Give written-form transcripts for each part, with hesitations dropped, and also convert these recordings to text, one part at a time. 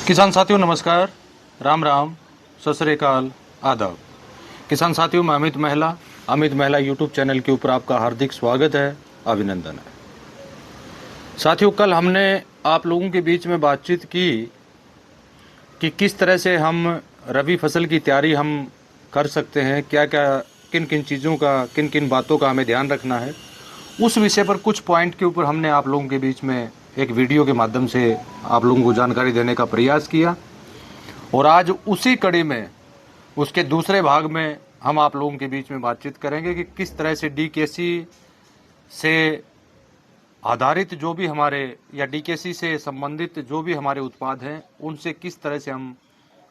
किसान साथियों नमस्कार, राम राम, सत श्री अकाल, आदाब। किसान साथियों, मैं अमित महिला यूट्यूब चैनल के ऊपर आपका हार्दिक स्वागत है, अभिनंदन है। साथियों, कल हमने आप लोगों के बीच में बातचीत की कि किस तरह से हम रबी फसल की तैयारी हम कर सकते हैं, क्या क्या किन किन चीज़ों का, किन किन बातों का हमें ध्यान रखना है। उस विषय पर कुछ पॉइंट के ऊपर हमने आप लोगों के बीच में एक वीडियो के माध्यम से आप लोगों को जानकारी देने का प्रयास किया और आज उसी कड़ी में उसके दूसरे भाग में हम आप लोगों के बीच में बातचीत करेंगे कि किस तरह से डीकेसी से आधारित जो भी हमारे या डीकेसी से संबंधित जो भी हमारे उत्पाद हैं उनसे किस तरह से हम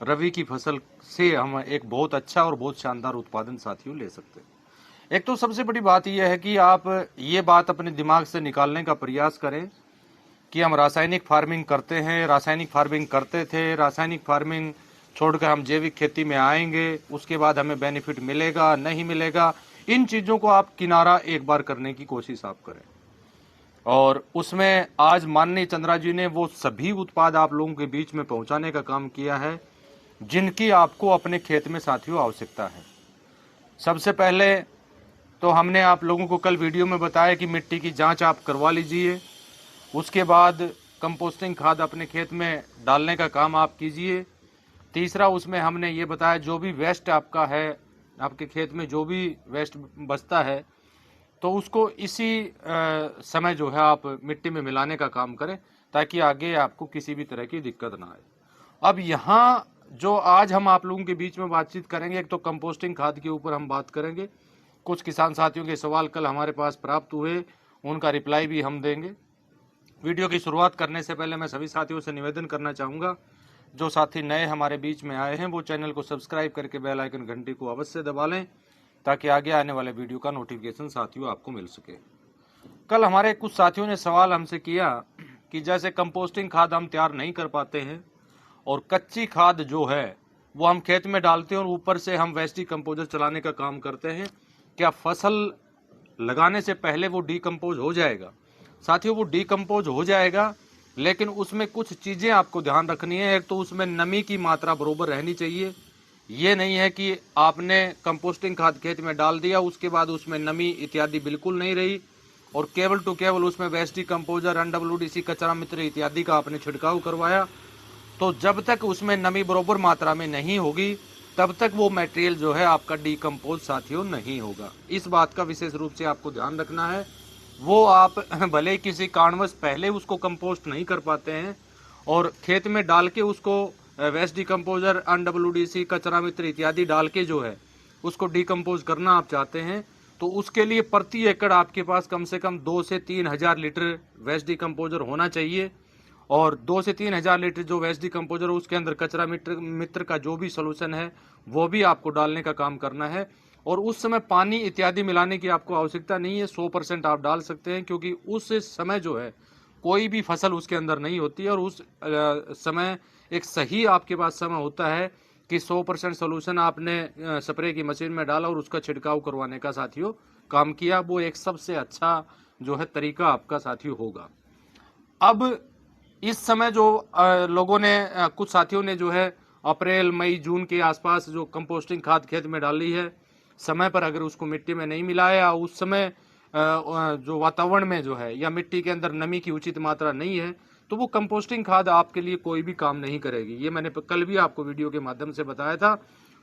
रबी की फसल से हम एक बहुत अच्छा और बहुत शानदार उत्पादन साथियों ले सकते हैं। एक तो सबसे बड़ी बात यह है कि आप ये बात अपने दिमाग से निकालने का प्रयास करें कि हम रासायनिक फार्मिंग करते हैं, रासायनिक फार्मिंग करते थे, रासायनिक फार्मिंग छोड़कर हम जैविक खेती में आएंगे, उसके बाद हमें बेनिफिट मिलेगा नहीं मिलेगा। इन चीज़ों को आप किनारा एक बार करने की कोशिश आप करें और उसमें आज माननीय चंद्रा जी ने वो सभी उत्पाद आप लोगों के बीच में पहुंचाने का काम किया है जिनकी आपको अपने खेत में साथियों आवश्यकता है। सबसे पहले तो हमने आप लोगों को कल वीडियो में बताया कि मिट्टी की जांच आप करवा लीजिए, उसके बाद कंपोस्टिंग खाद अपने खेत में डालने का काम आप कीजिए। तीसरा उसमें हमने ये बताया जो भी वेस्ट आपका है, आपके खेत में जो भी वेस्ट बचता है तो उसको इसी समय जो है आप मिट्टी में मिलाने का काम करें ताकि आगे आपको किसी भी तरह की दिक्कत ना आए। अब यहाँ जो आज हम आप लोगों के बीच में बातचीत करेंगे, एक तो कंपोस्टिंग खाद के ऊपर हम बात करेंगे। कुछ किसान साथियों के सवाल कल हमारे पास प्राप्त हुए, उनका रिप्लाई भी हम देंगे। वीडियो की शुरुआत करने से पहले मैं सभी साथियों से निवेदन करना चाहूँगा, जो साथी नए हमारे बीच में आए हैं वो चैनल को सब्सक्राइब करके बेल आइकन घंटी को अवश्य दबा लें ताकि आगे आने वाले वीडियो का नोटिफिकेशन साथियों आपको मिल सके। कल हमारे कुछ साथियों ने सवाल हमसे किया कि जैसे कंपोस्टिंग खाद हम तैयार नहीं कर पाते हैं और कच्ची खाद जो है वो हम खेत में डालते हैं और ऊपर से हम वेस्टी कंपोजर चलाने का काम करते हैं, क्या फसल लगाने से पहले वो डीकम्पोज हो जाएगा? साथियों, वो डीकम्पोज हो जाएगा, लेकिन उसमें कुछ चीज़ें आपको ध्यान रखनी है। एक तो उसमें नमी की मात्रा बरोबर रहनी चाहिए। ये नहीं है कि आपने कंपोस्टिंग खाद खेत में डाल दिया, उसके बाद उसमें नमी इत्यादि बिल्कुल नहीं रही और केवल टू केवल उसमें वेस्ट डीकम्पोजर, NWDC, कचरा मित्र इत्यादि का आपने छिड़काव करवाया, तो जब तक उसमें नमी बरोबर मात्रा में नहीं होगी तब तक वो मटेरियल जो है आपका डीकम्पोज साथियों नहीं होगा। इस बात का विशेष रूप से आपको ध्यान रखना है। वो आप भले किसी कारणवश पहले उसको कंपोस्ट नहीं कर पाते हैं और खेत में डाल के उसको वेस्ट डीकम्पोजर, NWDC, कचरा मित्र इत्यादि डाल के जो है उसको डीकम्पोज करना आप चाहते हैं, तो उसके लिए प्रति एकड़ आपके पास कम से कम 2 से 3 हजार लीटर वेस्ट डीकम्पोजर होना चाहिए और 2 से 3 हजार लीटर जो वेस्ट डीकम्पोजर है उसके अंदर कचरा मित्र का जो भी सोल्यूशन है वो भी आपको डालने का काम करना है। और उस समय पानी इत्यादि मिलाने की आपको आवश्यकता नहीं है, 100% आप डाल सकते हैं क्योंकि उस समय जो है कोई भी फसल उसके अंदर नहीं होती है और उस समय एक सही आपके पास समय होता है कि 100% सोल्यूशन आपने स्प्रे की मशीन में डाला और उसका छिड़काव करवाने का साथियों काम किया। वो एक सबसे अच्छा जो है तरीका आपका साथियों होगा। अब इस समय जो लोगों ने कुछ साथियों ने जो है अप्रैल मई जून के आसपास जो कंपोस्टिंग खाद खेत में डाली है, समय पर अगर उसको मिट्टी में नहीं मिलाया, उस समय जो वातावरण में जो है या मिट्टी के अंदर नमी की उचित मात्रा नहीं है, तो वो कंपोस्टिंग खाद आपके लिए कोई भी काम नहीं करेगी। ये मैंने कल भी आपको वीडियो के माध्यम से बताया था।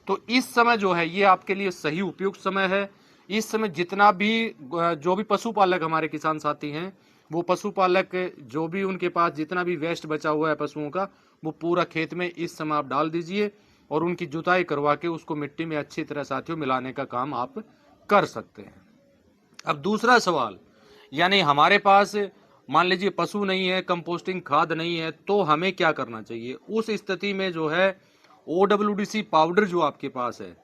तो इस समय जो है ये आपके लिए सही उपयुक्त समय है। इस समय जितना भी जो भी पशुपालक हमारे किसान साथी हैं, वो पशुपालक जो भी उनके पास जितना भी वेस्ट बचा हुआ है पशुओं का, वो पूरा खेत में इस समय आप डाल दीजिए और उनकी जुताई करवा के उसको मिट्टी में अच्छी तरह साथियों मिलाने का काम आप कर सकते हैं। अब दूसरा सवाल, यानी हमारे पास मान लीजिए पशु नहीं है, कंपोस्टिंग खाद नहीं है, तो हमें क्या करना चाहिए? उस स्थिति में जो है OWDC पाउडर जो आपके पास है,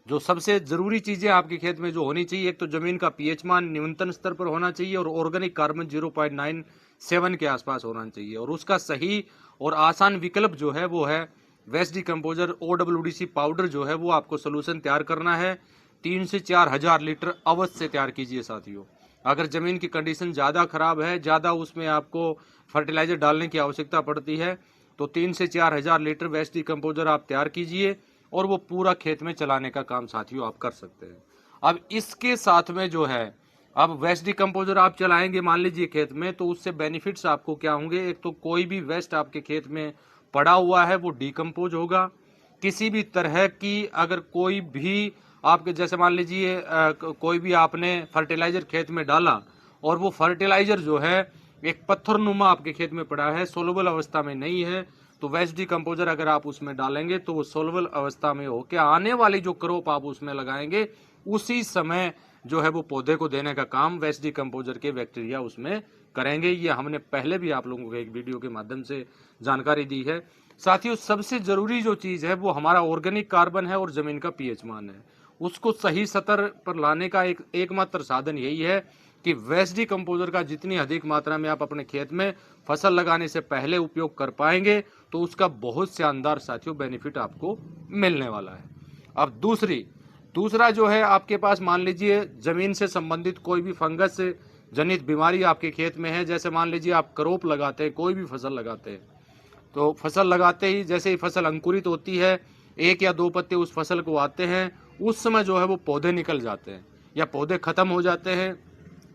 जो सबसे जरूरी चीजें आपके खेत में जो होनी चाहिए, एक तो जमीन का पीएच मान न्यूनतम स्तर पर होना चाहिए और ऑर्गेनिक कार्बन 0.97 के आसपास होना चाहिए और उसका सही और आसान विकल्प जो है वो है वेस्ट डीकम्पोजर OWDC पाउडर जो है वो आपको सोल्यूशन तैयार करना है। 3 से 4 हजार लीटर अवश्य तैयार कीजिए साथियों। अगर जमीन की कंडीशन ज़्यादा खराब है, ज़्यादा उसमें आपको फर्टिलाइजर डालने की आवश्यकता पड़ती है, तो 3 से 4 हजार लीटर वेस्ट डिकम्पोजर आप तैयार कीजिए और वो पूरा खेत में चलाने का काम साथियों आप कर सकते हैं। अब इसके साथ में जो है, अब वेस्ट डिकम्पोजर आप चलाएंगे मान लीजिए खेत में, तो उससे बेनिफिट्स आपको क्या होंगे। एक तो कोई भी वेस्ट आपके खेत में पड़ा हुआ है वो डिकम्पोज होगा। किसी भी तरह की अगर कोई भी आपके जैसे मान लीजिए कोई भी आपने फर्टिलाइजर खेत में डाला और वो फर्टिलाइजर जो है एक पत्थरनुमा आपके खेत में पड़ा है, सोलबल अवस्था में नहीं है, तो वेस्ट डिकम्पोजर अगर आप उसमें डालेंगे तो वो सोलबल अवस्था में होकर आने वाली जो क्रॉप आप उसमें लगाएंगे उसी समय जो है वो पौधे को देने का काम वेस्ट डिकम्पोजर के बैक्टीरिया उसमें करेंगे। ये हमने पहले भी आप लोगों को एक वीडियो के माध्यम से जानकारी दी है। साथियों, सबसे जरूरी जो चीज है वो हमारा ऑर्गेनिक कार्बन है और जमीन का पीएच मान है। उसको सही स्तर पर लाने का एकमात्र साधन यही है कि वेस्ट डिकम्पोजर का जितनी अधिक मात्रा में आप अपने खेत में फसल लगाने से पहले उपयोग कर पाएंगे तो उसका बहुत शानदार साथियों बेनिफिट आपको मिलने वाला है। अब दूसरा जो है, आपके पास मान लीजिए जमीन से संबंधित कोई भी फंगस जनित बीमारी आपके खेत में है। जैसे मान लीजिए आप क्रॉप लगाते हैं, कोई भी फसल लगाते हैं, तो फसल लगाते ही जैसे ही फसल अंकुरित होती है, 1 या 2 पत्ते उस फसल को आते हैं, उस समय जो है वो पौधे निकल जाते हैं या पौधे खत्म हो जाते हैं।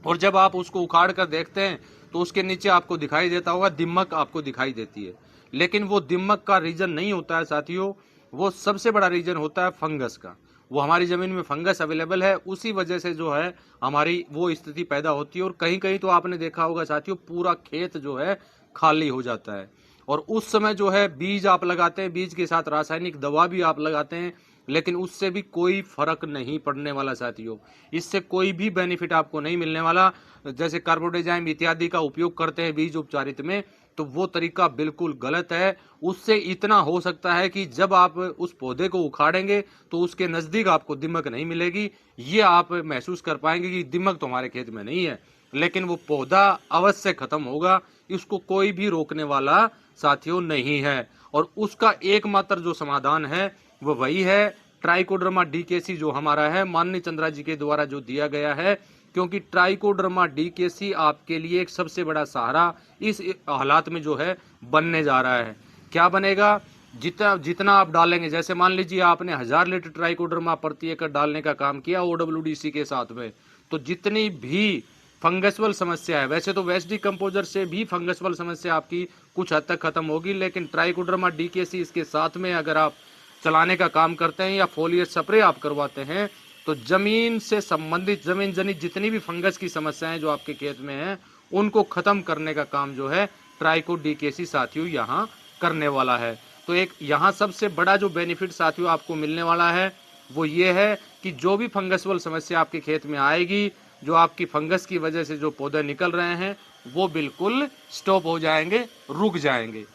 और जब आप उसको उखाड़ कर देखते हैं तो उसके नीचे आपको दिखाई देता होगा दिमक आपको दिखाई देती है। लेकिन वो दिमक का रीजन नहीं होता है साथियों, वो सबसे बड़ा रीजन होता है फंगस का। वो हमारी जमीन में फंगस अवेलेबल है, उसी वजह से जो है हमारी वो स्थिति पैदा होती है। और कहीं कहीं तो आपने देखा होगा साथियों, पूरा खेत जो है खाली हो जाता है। और उस समय जो है बीज आप लगाते हैं, बीज के साथ रासायनिक दवा भी आप लगाते हैं, लेकिन उससे भी कोई फर्क नहीं पड़ने वाला साथियों। इससे कोई भी बेनिफिट आपको नहीं मिलने वाला। जैसे कार्बोडेजाइम इत्यादि का उपयोग करते हैं बीज उपचारित में, तो वो तरीका बिल्कुल गलत है। उससे इतना हो सकता है कि जब आप उस पौधे को उखाड़ेंगे तो उसके नजदीक आपको दिमक नहीं मिलेगी। ये आप महसूस कर पाएंगे कि दिमक तो हमारे खेत में नहीं है, लेकिन वो पौधा अवश्य खत्म होगा। इसको कोई भी रोकने वाला साथियों नहीं है। और उसका एकमात्र जो समाधान है वो वही है ट्राइकोडर्मा डीकेसी, जो हमारा है माननीय चंद्रा जी के द्वारा जो दिया गया है। क्योंकि ट्राइकोडर्मा डीकेसी आपके लिए एक सबसे बड़ा सहारा इस हालात में जो है बनने जा रहा है। क्या बनेगा, जितना आप डालेंगे, जैसे मान लीजिए आपने 1000 लीटर ट्राइकोडर्मा प्रति एकड़ डालने का काम किया ओडब्ल्यूडीसी के साथ में, तो जितनी भी फंगसवल समस्या है, वैसे तो वेस्ट डिकम्पोजर से भी फंगसवल समस्या आपकी कुछ हद तक खत्म होगी, लेकिन ट्राइकोडर्मा डीकेसी इसके साथ में अगर आप चलाने का काम करते हैं या फोलियर स्प्रे आप करवाते हैं, तो जमीन से संबंधित जमीन जनित जितनी भी फंगस की समस्याएं जो आपके खेत में हैं उनको खत्म करने का काम जो है ट्राइको डीकेसी साथियों यहाँ करने वाला है। तो एक यहाँ सबसे बड़ा जो बेनिफिट साथियों आपको मिलने वाला है वो ये है कि जो भी फंगसवल समस्या आपके खेत में आएगी, जो आपकी फंगस की वजह से जो पौधे निकल रहे हैं वो बिल्कुल स्टॉप हो जाएंगे, रुक जाएंगे।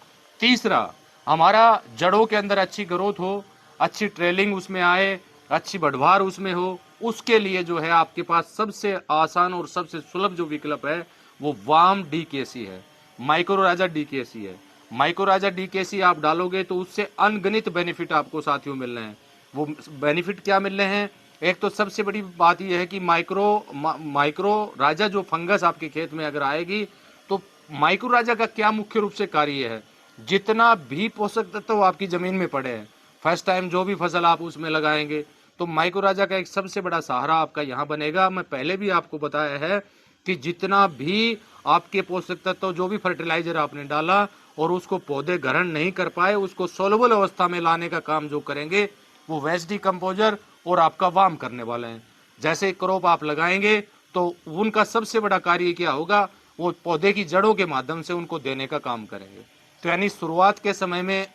तीसरा, हमारा जड़ों के अंदर अच्छी ग्रोथ हो, अच्छी ट्रेलिंग उसमें आए, अच्छी बढ़वार उसमें हो, उसके लिए जो है आपके पास सबसे आसान और सबसे सुलभ जो विकल्प है वो वाम डीकेसी है, माइक्रोराजा डीकेसी है। माइक्रोराजा डीकेसी आप डालोगे तो उससे अनगिनत बेनिफिट आपको साथियों मिल रहे हैं। वो बेनिफिट क्या मिल रहे हैं, एक तो सबसे बड़ी बात यह है कि माइक्रोराजा जो फंगस आपके खेत में अगर आएगी तो माइक्रोराजा का क्या मुख्य रूप से कार्य है, जितना भी पोषक तत्व आपकी जमीन में पड़े हैं, फर्स्ट टाइम जो भी फसल आप उसमें लगाएंगे तो माइक्रोराजा का एक सबसे बड़ा सहारा आपका यहाँ बनेगा। मैं पहले भी आपको बताया है कि जितना भी आपके पोषक तत्व जो भी फर्टिलाइजर आपने डाला और उसको पौधे ग्रहण नहीं कर पाए, उसको सोलबल अवस्था में लाने का काम जो करेंगे वो वेस्ट डिकम्पोजर और आपका वाम करने वाले हैं। जैसे क्रॉप आप लगाएंगे तो उनका सबसे बड़ा कार्य क्या होगा, वो पौधे की जड़ों के माध्यम से उनको देने का काम करेंगे। तो यानी शुरुआत के समय में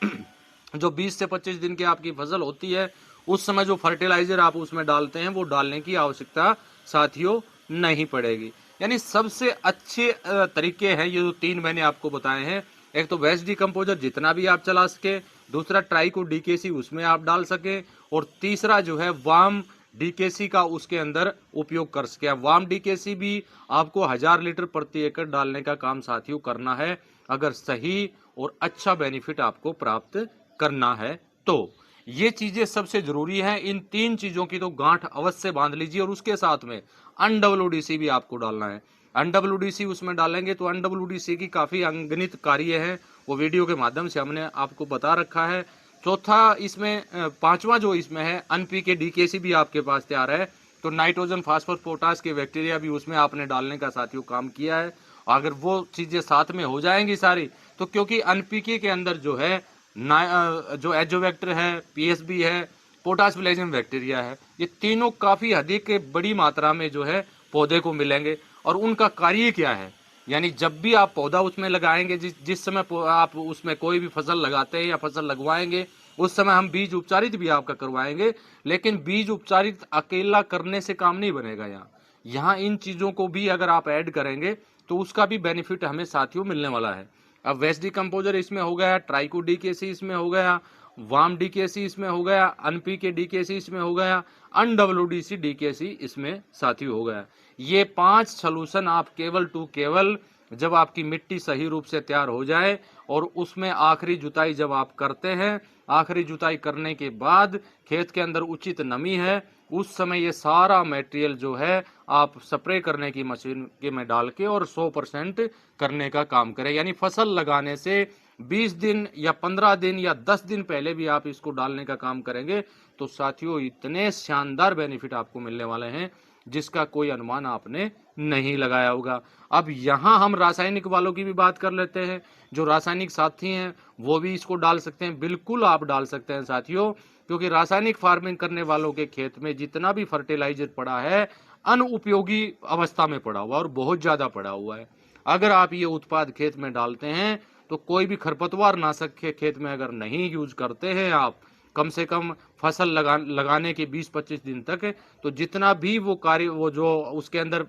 जो 20 से 25 दिन की आपकी फसल होती है उस समय जो फर्टिलाइजर आप उसमें डालते हैं वो डालने की आवश्यकता साथियों नहीं पड़ेगी। यानी सबसे अच्छे तरीके हैं ये जो 3 मैंने आपको बताए हैं। एक तो वेस्ट डिकम्पोजर जितना भी आप चला सके, दूसरा ट्राइको डीकेसी उसमें आप डाल सके, और तीसरा जो है वाम डीकेसी का उसके अंदर उपयोग कर सके। वाम डीकेसी भी आपको 1000 लीटर प्रति एकड़ डालने का काम साथियों करना है अगर सही और अच्छा बेनिफिट आपको प्राप्त करना है तो। ये चीजें सबसे जरूरी हैं। इन 3 चीजों की तो गांठ अवश्य बांध लीजिए और उसके साथ में अनडब्ल्यूडीसी भी आपको डालना है। NWDC उसमें डालेंगे तो NWDC की काफ़ी अंगनित कार्य है, वो वीडियो के माध्यम से हमने आपको बता रखा है। चौथा इसमें पांचवा जो इसमें है NPK DKC भी आपके पास तैयार है, तो नाइट्रोजन फास्फोरस पोटास के बैक्टीरिया भी उसमें आपने डालने का साथियों काम किया है। अगर वो चीजें साथ में हो जाएंगी सारी, तो क्योंकि NPK के अंदर जो है जो एजोवेक्टर है, PSB है, पोटास प्लेजियम बैक्टीरिया है, ये तीनों काफी अधिक बड़ी मात्रा में जो है पौधे को मिलेंगे। और उनका कार्य क्या है, यानी जब भी आप पौधा उसमें लगाएंगे, जिस समय आप उसमें कोई भी फसल लगाते हैं या फसल लगवाएंगे, उस समय हम बीज उपचारित भी आपका करवाएंगे। लेकिन बीज उपचारित अकेला करने से काम नहीं बनेगा। यहाँ इन चीजों को भी अगर आप ऐड करेंगे तो उसका भी बेनिफिट हमें साथियों मिलने वाला है। अब वेस्ट डिकम्पोजर इसमें हो गया, ट्राइको DKC इसमें हो गया, वाम DKC इसमें हो गया, NPK DKC इसमें हो गया, NWDC DKC इसमें साथियों हो गया। ये 5 सॉल्यूशन आप केवल टू केवल जब आपकी मिट्टी सही रूप से तैयार हो जाए और उसमें आखिरी जुताई जब आप करते हैं, आखिरी जुताई करने के बाद खेत के अंदर उचित नमी है, उस समय ये सारा मटेरियल जो है आप स्प्रे करने की मशीन के में डाल के और 100% करने का काम करें। यानी फसल लगाने से 20 दिन या 15 दिन या 10 दिन पहले भी आप इसको डालने का काम करेंगे तो साथियों इतने शानदार बेनिफिट आपको मिलने वाले हैं जिसका कोई अनुमान आपने नहीं लगाया होगा। अब यहाँ हम रासायनिक वालों की भी बात कर लेते हैं। जो रासायनिक साथी हैं वो भी इसको डाल सकते हैं, बिल्कुल आप डाल सकते हैं साथियों, क्योंकि रासायनिक फार्मिंग करने वालों के खेत में जितना भी फर्टिलाइजर पड़ा है अनुपयोगी अवस्था में पड़ा हुआ और बहुत ज्यादा पड़ा हुआ है। अगर आप ये उत्पाद खेत में डालते हैं तो कोई भी खरपतवार नाशक खेत में अगर नहीं यूज करते हैं आप, कम से कम फसल लगाने के 20-25 दिन तक, तो जितना भी वो कार्य वो जो उसके अंदर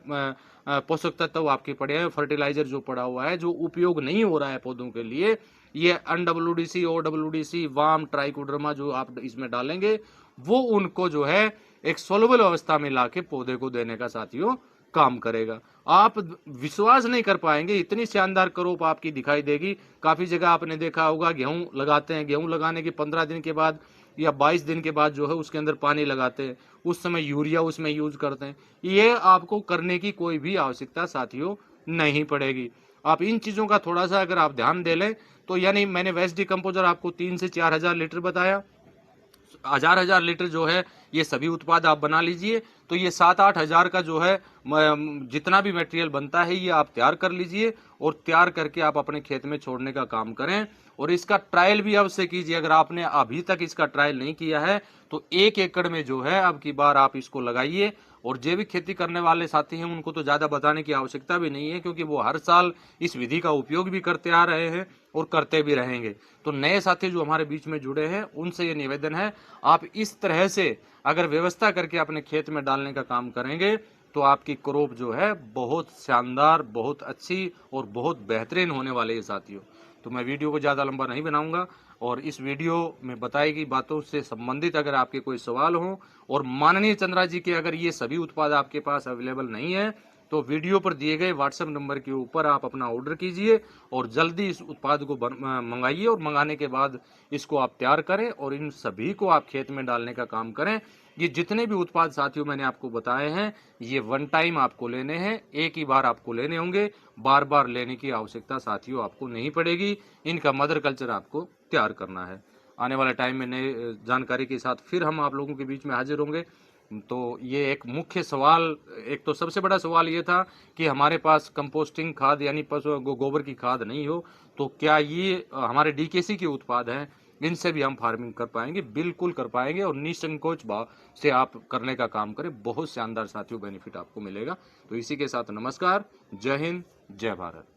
पोषक तत्व आपके पड़े हैं, फर्टिलाइजर जो पड़ा हुआ है जो उपयोग नहीं हो रहा है पौधों के लिए, ये NWDC OWDC वाम ट्राइकोडर्मा जो आप इसमें डालेंगे वो उनको जो है एक सोलबल अवस्था में लाके पौधे को देने का साथियों काम करेगा। आप विश्वास नहीं कर पाएंगे, इतनी शानदार करोप आपकी दिखाई देगी। काफी जगह आपने देखा होगा गेहूं लगाते हैं, गेहूं लगाने के 15 दिन के बाद या 22 दिन के बाद जो है उसके अंदर पानी लगाते हैं, उस समय यूरिया उसमें यूज करते हैं। ये आपको करने की कोई भी आवश्यकता साथियों नहीं पड़ेगी। आप इन चीजों का थोड़ा सा अगर आप ध्यान दे लें तो, यानी मैंने वेस्ट डिकम्पोजर आपको 3 से 4 हजार लीटर बताया, 1000 लीटर जो है ये सभी उत्पाद आप बना लीजिए, तो ये 7-8 हजार का जो है जितना भी मटेरियल बनता है ये आप तैयार कर लीजिए और तैयार करके आप अपने खेत में छोड़ने का काम करें। और इसका ट्रायल भी अवश्य कीजिए। अगर आपने अभी तक इसका ट्रायल नहीं किया है तो 1 एकड़ में जो है अब की बार आप इसको लगाइए। और जैविक खेती करने वाले साथी हैं उनको तो ज्यादा बताने की आवश्यकता भी नहीं है, क्योंकि वो हर साल इस विधि का उपयोग भी करते आ रहे हैं और करते भी रहेंगे। तो नए साथी जो हमारे बीच में जुड़े हैं उनसे ये निवेदन है, आप इस तरह से अगर व्यवस्था करके अपने खेत में डालने का काम करेंगे तो आपकी क्रॉप जो है बहुत शानदार, बहुत अच्छी और बहुत बेहतरीन होने वाली है साथियों। तो मैं वीडियो को ज़्यादा लंबा नहीं बनाऊंगा और इस वीडियो में बताई गई बातों से संबंधित अगर आपके कोई सवाल हो और माननीय चंद्रा जी के अगर ये सभी उत्पाद आपके पास अवेलेबल नहीं है तो वीडियो पर दिए गए व्हाट्सएप नंबर के ऊपर आप अपना ऑर्डर कीजिए और जल्दी इस उत्पाद को मंगाइए और मंगाने के बाद इसको आप तैयार करें और इन सभी को आप खेत में डालने का काम करें। ये जितने भी उत्पाद साथियों मैंने आपको बताए हैं ये वन टाइम आपको लेने हैं, एक ही बार आपको लेने होंगे, बार बार लेने की आवश्यकता साथियों आपको नहीं पड़ेगी। इनका मदर कल्चर आपको तैयार करना है। आने वाले टाइम में नए जानकारी के साथ फिर हम आप लोगों के बीच में हाजिर होंगे। तो ये एक मुख्य सवाल, एक तो सबसे बड़ा सवाल ये था कि हमारे पास कंपोस्टिंग खाद यानी पशु गोबर की खाद नहीं हो तो क्या ये हमारे DKC के उत्पाद हैं इनसे भी हम फार्मिंग कर पाएंगे? बिल्कुल कर पाएंगे और निसंकोच भाव से आप करने का काम करें, बहुत शानदार साथियों बेनिफिट आपको मिलेगा। तो इसी के साथ नमस्कार, जय हिंद, जय भारत।